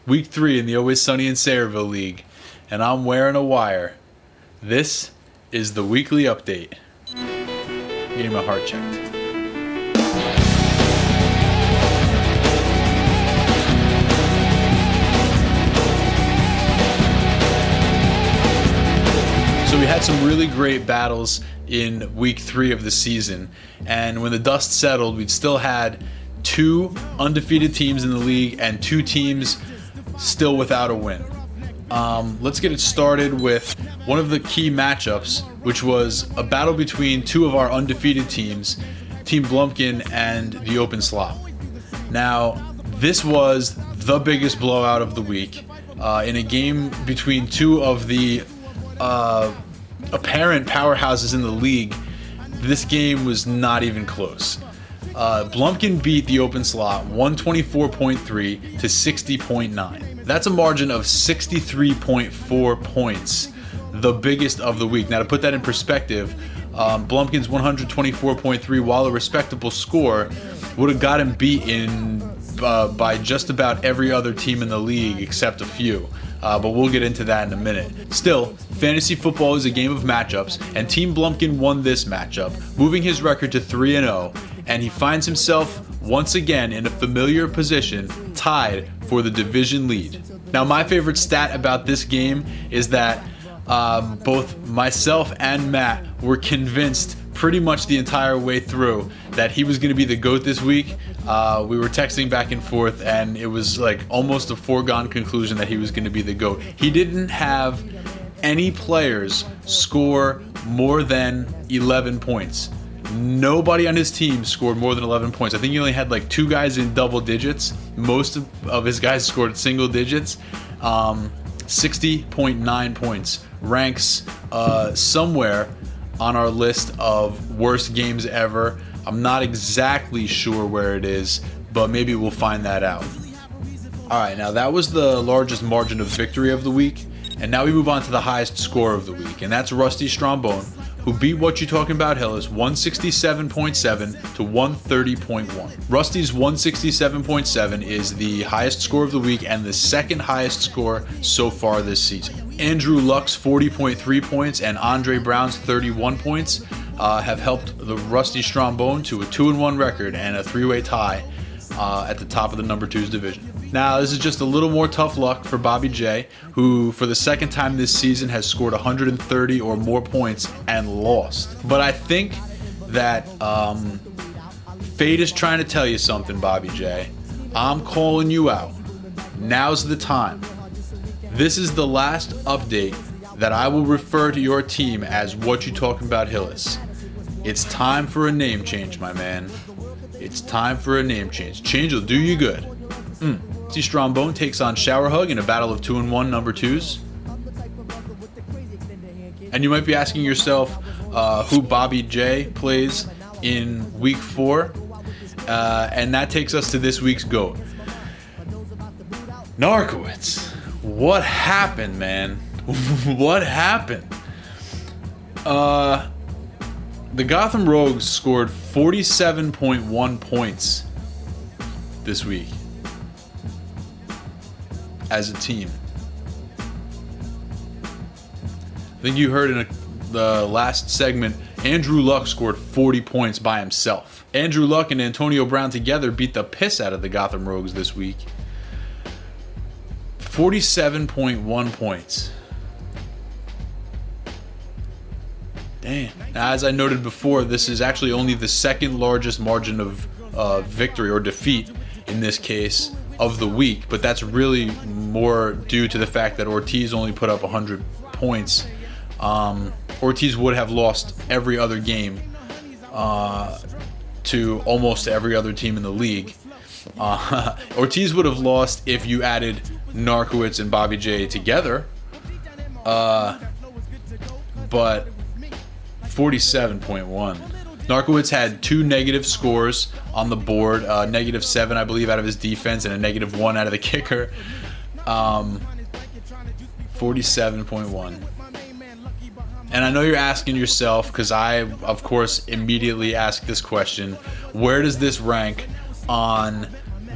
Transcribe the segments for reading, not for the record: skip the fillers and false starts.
Week 3 in the Always Sunny in Sayreville League, and I'm wearing a wire. This is the weekly update. Getting my heart checked. So we had some really great battles in week 3 of the season, and when the dust settled, we'd still had 2 undefeated teams in the league and 2 teams still without a win. Let's get it started with one of the key matchups, which was a battle between 2 of our undefeated teams, Team Blumpkin and the Open Slop. Now, this was the biggest blowout of the week in a game between 2 of the apparent powerhouses in the league. This game was not even close. Blumpkin beat the Open Slot 124.3 to 60.9. That's a margin of 63.4 points, the biggest of the week. Now, to put that in perspective, Blumpkin's 124.3, while a respectable score, would have got him beaten by just about every other team in the league except a few. But we'll get into that in a minute. Still, fantasy football is a game of matchups, and Team Blumpkin won this matchup, moving his record to 3-0, and he finds himself once again in a familiar position, tied for the division lead. Now, my favorite stat about this game is that both myself and Matt were convinced pretty much the entire way through that he was going to be the GOAT this week. We were texting back and forth, and it was like almost a foregone conclusion that he was going to be the GOAT. He didn't have any players score more than 11 points. Nobody on his team scored more than 11 points. I think he only had like 2 guys in double digits. Most of his guys scored single digits. 60.9 points. Ranks somewhere on our list of worst games ever. I'm not exactly sure where it is, but maybe we'll find that out. Alright, now that was the largest margin of victory of the week, and now we move on to the highest score of the week, and that's Rusty Strombone, who beat What You Talking About Hillis 167.7 to 130.1. Rusty's 167.7 is the highest score of the week and the second highest score so far this season. Andrew Luck's 40.3 points and Andre Brown's 31 points have helped the Rusty Strombone to a 2-1 record and a 3-way tie at the top of the number 2's division. Now, this is just a little more tough luck for Bobby J, who for the second time this season has scored 130 or more points and lost. But I think that fate is trying to tell you something, Bobby J. I'm calling you out. Now's the time. This is the last update that I will refer to your team as What You Talking About Hillis. It's time for a name change, my man. It's time for a name change. Change will do you good. See, Strombone takes on Shower Hug in a battle of 2-1 number 2's. And you might be asking yourself who Bobby J plays in week 4. And that takes us to this week's GOAT. Narkowitz. What happened, man? What happened? The Gotham Rogues scored 47.1 points this week as a team. I think you heard in the last segment, Andrew Luck scored 40 points by himself. Andrew Luck and Antonio Brown together beat the piss out of the Gotham Rogues this week. 47.1 points. Damn. Now, as I noted before, this is actually only the second largest margin of victory or defeat in this case of the week, but that's really more due to the fact that Ortiz only put up 100 points. Ortiz would have lost every other game to almost every other team in the league. Ortiz would have lost if you added Narkowitz and Bobby J together, but 47.1. Narkowitz had 2 negative scores on the board, -7, I believe, out of his defense and a -1 out of the kicker. 47.1. And I know you're asking yourself, because I, of course, immediately ask this question, where does this rank on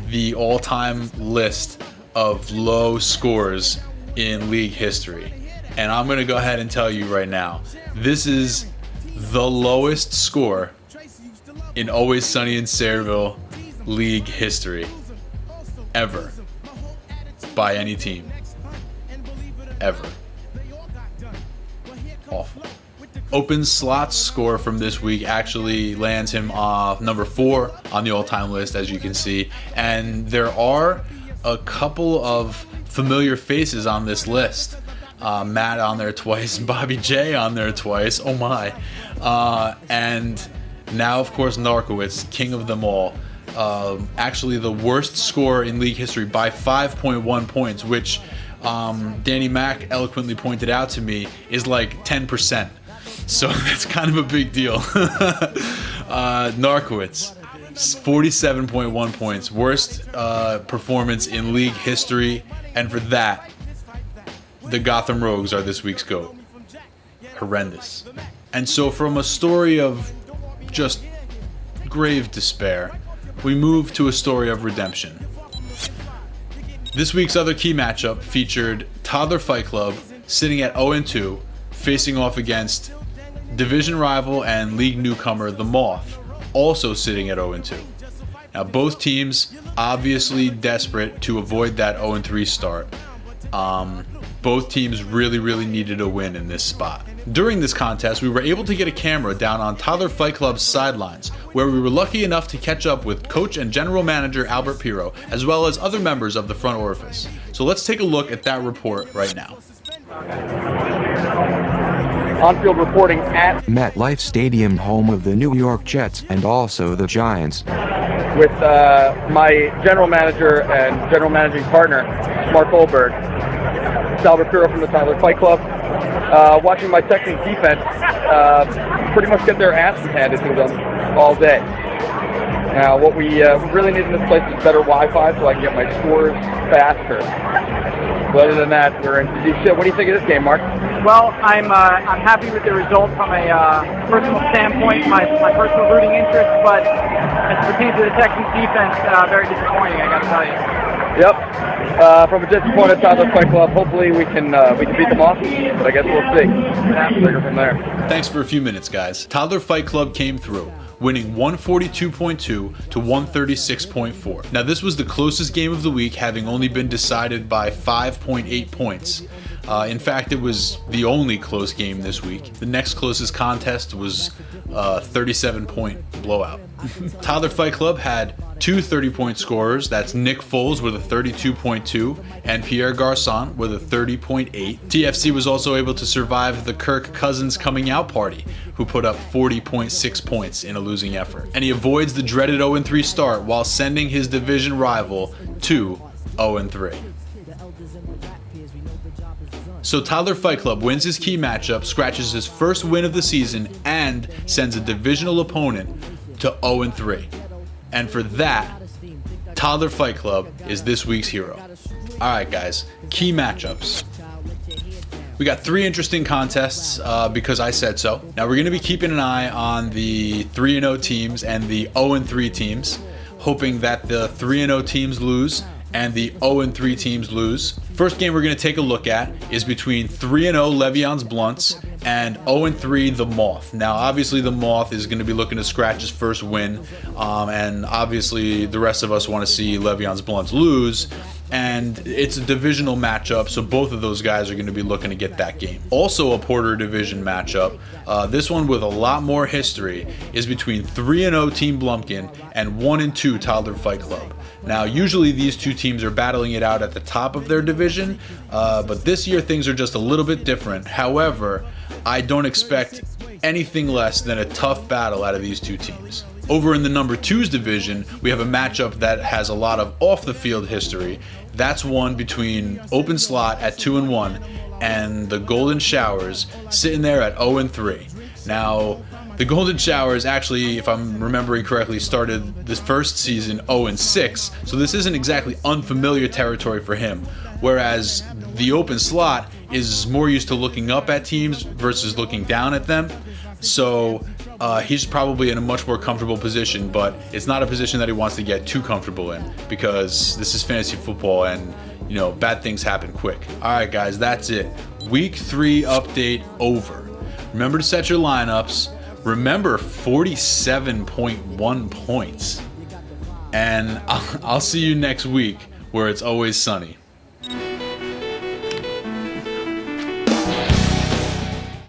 the all-time list of low scores in league history. And I'm going to go ahead and tell you right now, this is the lowest score in Always Sunny in Sayreville league history ever by any team. Ever. Awful. Open slots score from this week actually lands him number 4 on the all-time list, as you can see. And there are a couple of familiar faces on this list. Matt on there twice, Bobby J on there twice. Oh my. And now, of course, Narkowitz, king of them all. Actually the worst score in league history by 5.1 points, which Danny Mack eloquently pointed out to me is like 10%. So that's kind of a big deal. Narkowitz, 47.1 points, worst performance in league history, and for that, the Gotham Rogues are this week's GOAT. Horrendous. And so from a story of just grave despair, we move to a story of redemption. This week's other key matchup featured Toddler Fight Club sitting at 0-2, facing off against division rival and league newcomer The Moth, also sitting at 0-2. Now both teams obviously desperate to avoid that 0-3 start. Both teams really needed a win in this spot. During this contest, we were able to get a camera down on Toddler Fight Club's sidelines, where we were lucky enough to catch up with coach and general manager Albert Pirro, as well as other members of the front orifice. So let's take a look at that report right now. On-field reporting at MetLife Stadium, home of the New York Jets and also the Giants. With my general manager and general managing partner, Mark Goldberg. It's Albert Pirro from the Toddler Fight Club. Watching my Texans defense pretty much get their asses handed to them all day. Now, what we really need in this place is better Wi-Fi so I can get my scores faster. But other than that, we're in deep shit. What do you think of this game, Mark? Well, I'm happy with the result from a personal standpoint, my personal rooting interest, but as it pertains to the Texans defense, very disappointing, I gotta tell you. Yep. From a disappointed Toddler Fight Club, hopefully we can beat them off, but I guess we'll see. Bigger from there. Thanks for a few minutes, guys. Toddler Fight Club came through, winning 142.2 to 136.4. Now this was the closest game of the week, having only been decided by 5.8 points. In fact, it was the only close game this week. The next closest contest was a 37-point blowout. Toddler Fight Club had 2 30-point scorers. That's Nick Foles with a 32.2 and Pierre Garçon with a 30.8. TFC was also able to survive the Kirk Cousins coming out party, who put up 40.6 points in a losing effort. And he avoids the dreaded 0-3 start while sending his division rival to 0-3. So Toddler Fight Club wins his key matchup, scratches his first win of the season, and sends a divisional opponent to 0-3. And for that, Toddler Fight Club is this week's hero. Alright guys, key matchups. We got 3 interesting contests because I said so. Now we're going to be keeping an eye on the 3-0 teams and the 0-3 teams, hoping that the 3-0 teams lose and the 0-3 teams lose. First game we're going to take a look at is between 3-0 Le'Veon's Blunts and 0-3 The Moth. Now obviously The Moth is going to be looking to scratch his first win, and obviously the rest of us want to see Le'Veon's Blunts lose, and it's a divisional matchup, so both of those guys are going to be looking to get that game. Also a Porter Division matchup, this one with a lot more history, is between 3-0 Team Blumpkin and 1-2 Toddler Fight Club. Now, usually these two teams are battling it out at the top of their division, but this year things are just a little bit different. However, I don't expect anything less than a tough battle out of these two teams. Over in the number 2's division, we have a matchup that has a lot of off-the-field history. That's one between Open Slot at 2-1 and the Golden Showers sitting there at 0-3. Now, the Golden Showers actually, if I'm remembering correctly, started this first season 0-6, so this isn't exactly unfamiliar territory for him. Whereas the Open Slot is more used to looking up at teams versus looking down at them. So he's probably in a much more comfortable position, but it's not a position that he wants to get too comfortable in because this is fantasy football and bad things happen quick. All right, guys, that's it. Week 3 update over. Remember to set your lineups. Remember 47.1 points. And I'll see you next week where it's always sunny.